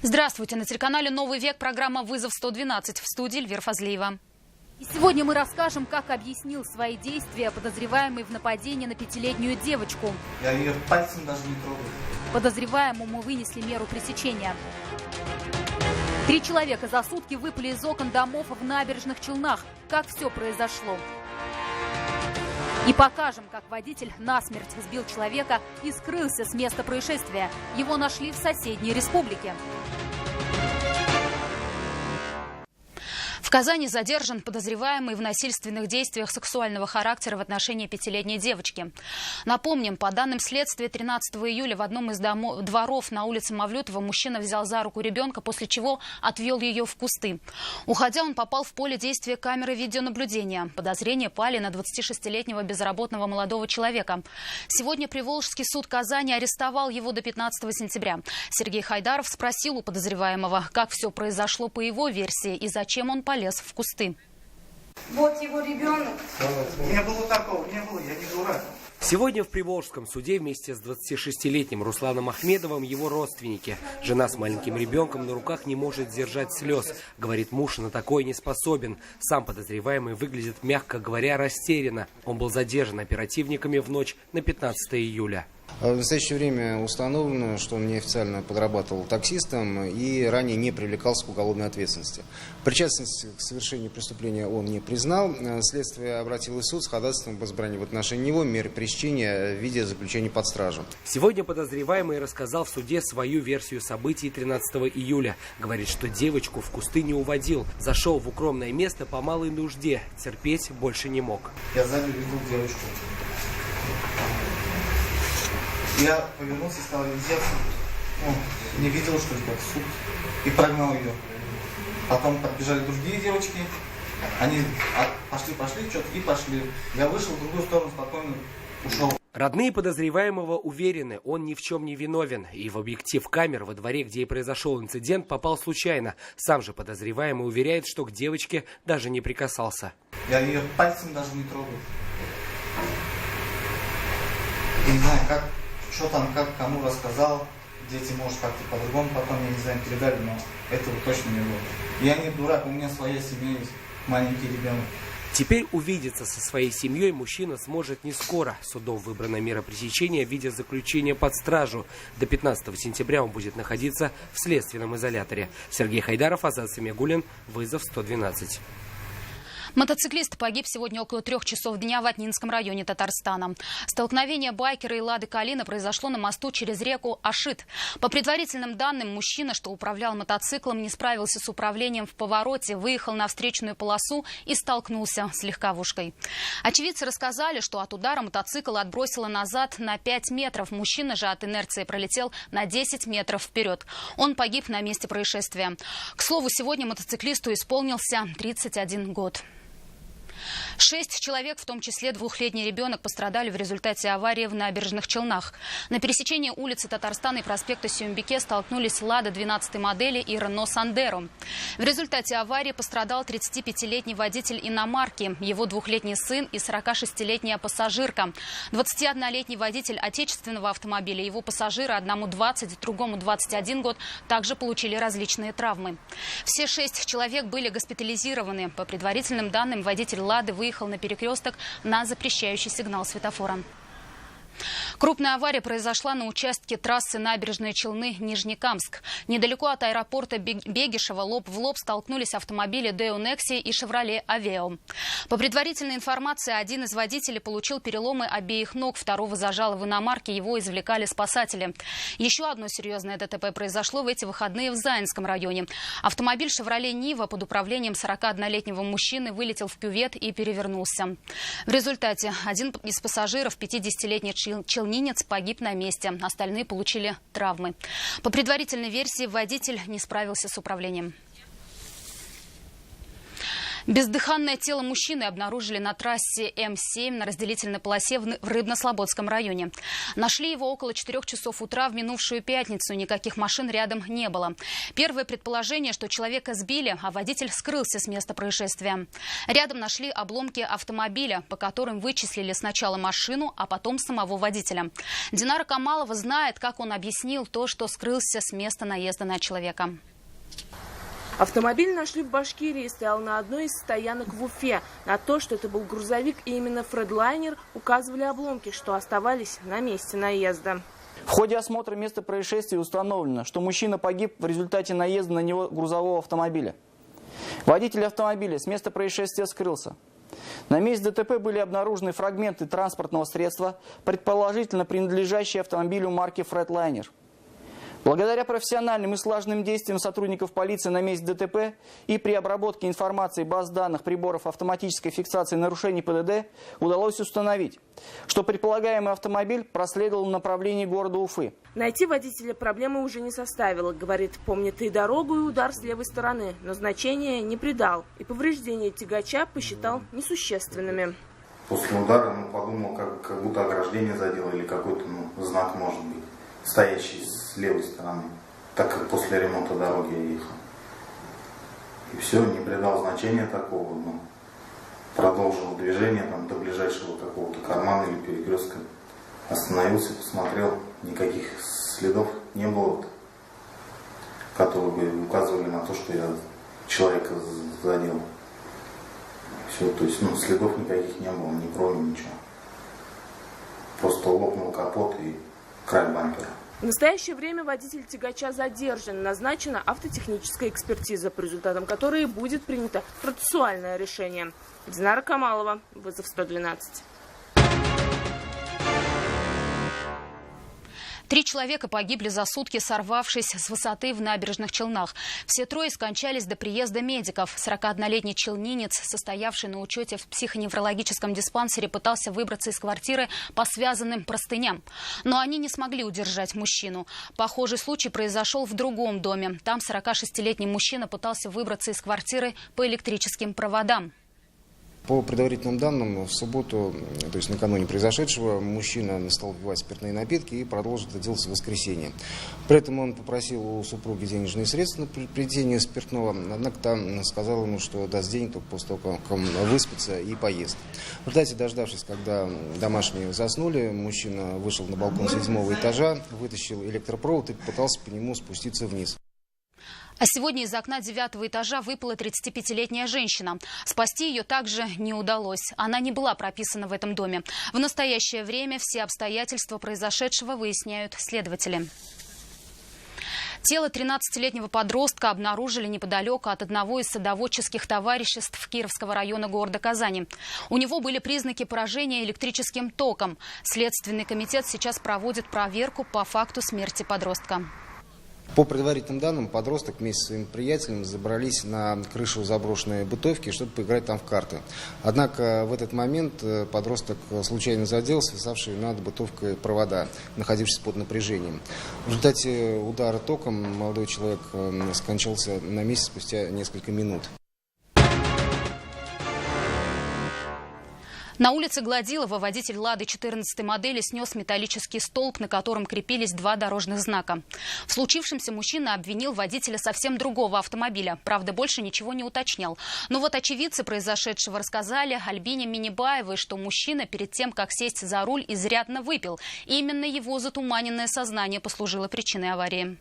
Здравствуйте. На телеканале «Новый век» программа «Вызов 112». В студии Эльвира Фазлиева. И сегодня мы расскажем, как объяснил свои действия подозреваемый в нападении на 5-летнюю девочку. Я ее пальцем даже не трогаю. Подозреваемому вынесли меру пресечения. 3 человека за сутки выпали из окон домов в Набережных Челнах. Как все произошло? И покажем, как водитель насмерть сбил человека и скрылся с места происшествия. Его нашли в соседней республике. В Казани задержан подозреваемый в насильственных действиях сексуального характера в отношении 5-летней девочки. Напомним, по данным следствия, 13 июля в одном из дворов на улице Мавлютова мужчина взял за руку ребенка, после чего отвел ее в кусты. Уходя, он попал в поле действия камеры видеонаблюдения. Подозрения пали на 26-летнего безработного молодого человека. Сегодня Приволжский суд Казани арестовал его до 15 сентября. Сергей Хайдаров спросил у подозреваемого, как все произошло по его версии и зачем он полез в кусты. Вот его ребенок. Не было такого, не было, я не дурак. Сегодня в Приволжском суде вместе с 26-летним Русланом Ахмедовым его родственники. Жена с маленьким ребенком на руках не может сдержать слез. Говорит, муж на такое не способен. Сам подозреваемый выглядит, мягко говоря, растерянно. Он был задержан оперативниками в ночь на 15 июля. В настоящее время установлено, что он неофициально подрабатывал таксистом и ранее не привлекался к уголовной ответственности. Причастность к совершению преступления он не признал. Следствие обратилось в суд с ходатайством об избрании в отношении него меры пресечения в виде заключения под стражу. Сегодня подозреваемый рассказал в суде свою версию событий 13 июля. Говорит, что девочку в кусты не уводил. Зашел в укромное место по малой нужде. Терпеть больше не мог. Я сзади веду девочку. Я повернулся и стал вертеться. Не видел, что это суд. И прогнал ее. Потом подбежали другие девочки. Они пошли, что-то и пошли. Я вышел в другую сторону, спокойно ушел. Родные подозреваемого уверены, он ни в чем не виновен. И в объектив камер во дворе, где и произошел инцидент, попал случайно. Сам же подозреваемый уверяет, что к девочке даже не прикасался. Я ее пальцем даже не трогаю. Я не знаю, что там, как, кому рассказал. Дети, может, как-то по-другому потом, я не знаю, передали, но этого точно не было. Я не дурак, у меня своя семья есть, маленький ребенок. Теперь увидеться со своей семьей мужчина сможет не скоро. Судом выбрана мера пресечения в виде заключения под стражу. До 15 сентября он будет находиться в следственном изоляторе. Сергей Хайдаров, Азат Самигуллин, «Вызов 112». Мотоциклист погиб сегодня около 3 часов дня в Атнинском районе Татарстана. Столкновение байкера и «Лады Калина» произошло на мосту через реку Ашит. По предварительным данным, мужчина, что управлял мотоциклом, не справился с управлением в повороте, выехал на встречную полосу и столкнулся с легковушкой. Очевидцы рассказали, что от удара мотоцикл отбросило назад на 5 метров. Мужчина же от инерции пролетел на 10 метров вперед. Он погиб на месте происшествия. К слову, сегодня мотоциклисту исполнился 31 год. 6 человек, в том числе 2-летний ребенок, пострадали в результате аварии в Набережных Челнах. На пересечении улицы Татарстана и проспекта Сюмбике столкнулись «Лада» 12-й модели и «Рено Сандеро». В результате аварии пострадал 35-летний водитель иномарки, его 2-летний сын и 46-летняя пассажирка. 21-летний водитель отечественного автомобиля, его пассажиры, одному 20, другому 21 год, также получили различные травмы. Все 6 человек были госпитализированы. По предварительным данным, водитель «Лады» выехал на перекресток на запрещающий сигнал светофора. Крупная авария произошла на участке трассы Набережные Челны – Нижнекамск. Недалеко от аэропорта Бегишева лоб в лоб столкнулись автомобили Део Некси и Шевроле Авео. По предварительной информации, один из водителей получил переломы обеих ног, второго зажало в иномарке, его извлекали спасатели. Еще одно серьезное ДТП произошло в эти выходные в Заинском районе. Автомобиль Шевроле Нива под управлением 41-летнего мужчины вылетел в кювет и перевернулся. В результате один из пассажиров, 50-летний челнинец, погиб на месте. Остальные получили травмы. По предварительной версии, водитель не справился с управлением. Бездыханное тело мужчины обнаружили на трассе М7 на разделительной полосе в Рыбно-Слободском районе. Нашли его около 4 часов утра в минувшую пятницу. Никаких машин рядом не было. Первое предположение, что человека сбили, а водитель скрылся с места происшествия. Рядом нашли обломки автомобиля, по которым вычислили сначала машину, а потом самого водителя. Динара Камалова знает, как он объяснил то, что скрылся с места наезда на человека. Автомобиль нашли в Башкирии и стоял на одной из стоянок в Уфе. На то, что это был грузовик и именно фредлайнер, указывали обломки, что оставались на месте наезда. В ходе осмотра места происшествия установлено, что мужчина погиб в результате наезда на него грузового автомобиля. Водитель автомобиля с места происшествия скрылся. На месте ДТП были обнаружены фрагменты транспортного средства, предположительно принадлежащие автомобилю марки «Фредлайнер». Благодаря профессиональным и слаженным действиям сотрудников полиции на месте ДТП и при обработке информации баз данных приборов автоматической фиксации нарушений ПДД удалось установить, что предполагаемый автомобиль проследовал в направлении города Уфы. Найти водителя проблемы уже не составило. Говорит, помнит и дорогу, и удар с левой стороны, но значения не придал. И повреждения тягача посчитал несущественными. После удара подумал, как будто ограждение задело или какой-то знак может быть, стоящий с левой стороны, так как после ремонта дороги я ехал. И все, не придал значения такого, но продолжил движение до ближайшего какого-то кармана или перекрестка. Остановился, посмотрел, никаких следов не было, которые бы указывали на то, что я человека задел. Все, то есть следов никаких не было, ни крови, ничего. Просто лопнул капот и край бампера. В настоящее время водитель тягача задержан. Назначена автотехническая экспертиза, по результатам которой будет принято процессуальное решение. Динара Камалова, вызов 112. 3 человека погибли за сутки, сорвавшись с высоты в Набережных Челнах. Все 3 скончались до приезда медиков. 41-летний челнинец, состоявший на учете в психоневрологическом диспансере, пытался выбраться из квартиры по связанным простыням. Но они не смогли удержать мужчину. Похожий случай произошел в другом доме. Там 46-летний мужчина пытался выбраться из квартиры по электрическим проводам. По предварительным данным, в субботу, то есть накануне произошедшего, мужчина стал выпивать спиртные напитки и продолжит это делать в воскресенье. При этом он попросил у супруги денежные средства на приобретение спиртного, однако та сказала ему, что даст денег только после того, как он выспится и поест. В результате, дождавшись, когда домашние заснули, мужчина вышел на балкон 7-го этажа, вытащил электропровод и попытался по нему спуститься вниз. А сегодня из окна 9-го этажа выпала 35-летняя женщина. Спасти ее также не удалось. Она не была прописана в этом доме. В настоящее время все обстоятельства произошедшего выясняют следователи. Тело 13-летнего подростка обнаружили неподалеку от одного из садоводческих товариществ Кировского района города Казани. У него были признаки поражения электрическим током. Следственный комитет сейчас проводит проверку по факту смерти подростка. По предварительным данным, подросток вместе со своим приятелем забрались на крышу заброшенной бытовки, чтобы поиграть там в карты. Однако в этот момент подросток случайно задел свисавшие над бытовкой провода, находившись под напряжением. В результате удара током молодой человек скончался на месте спустя несколько минут. На улице Гладилова водитель «Лады» 14-й модели снес металлический столб, на котором крепились 2 дорожных знака. В случившемся мужчина обвинил водителя совсем другого автомобиля. Правда, больше ничего не уточнял. Но вот очевидцы произошедшего рассказали Альбине Минибаевой, что мужчина перед тем, как сесть за руль, изрядно выпил. И именно его затуманенное сознание послужило причиной аварии.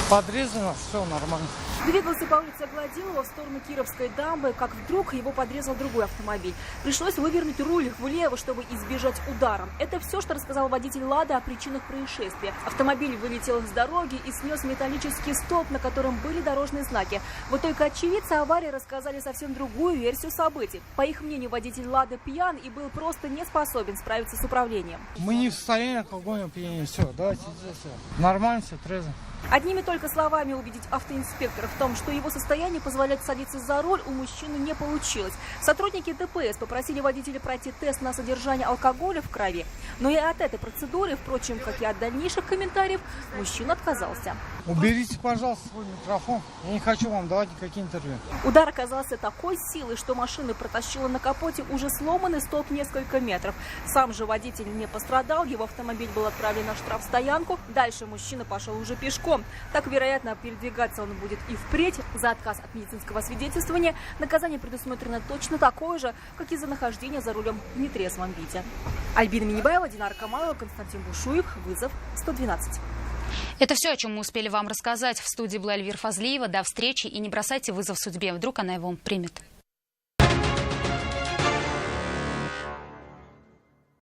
Подрезано, все нормально. Двигался по улице Гладилова в сторону Кировской дамбы, как вдруг его подрезал другой автомобиль. Пришлось вывернуть руль влево, чтобы избежать удара. Это все, что рассказал водитель «Лады» о причинах происшествия. Автомобиль вылетел с дороги и снес металлический столб, на котором были дорожные знаки. Вот только очевидцы аварии рассказали совсем другую версию событий. По их мнению, водитель «Лады» пьян и был просто не способен справиться с управлением. Мы не в состоянии алкогольного опьянения. Все, давайте здесь все. Нормально все, трезво. Одними только словами убедить автоинспектора в том, что его состояние позволяет садиться за руль, у мужчины не получилось. Сотрудники ДПС попросили водителя пройти тест на содержание алкоголя в крови. Но и от этой процедуры, впрочем, как и от дальнейших комментариев, мужчина отказался. Уберите, пожалуйста, свой микрофон. Я не хочу вам давать никакие интервью. Удар оказался такой силой, что машина протащила на капоте уже сломанный столб несколько метров. Сам же водитель не пострадал, его автомобиль был отправлен на штрафстоянку. Дальше мужчина пошел уже пешком. Так, вероятно, передвигаться он будет и впредь. За отказ от медицинского свидетельствования наказание предусмотрено точно такое же, как и за нахождение за рулем в нетрезвом виде. Альбина Минибаева, Динара Камалова, Константин Бушуев. Вызов 112. Это все, о чем мы успели вам рассказать. В студии была Эльвира Фазлиева. До встречи и не бросайте вызов судьбе. Вдруг она его примет.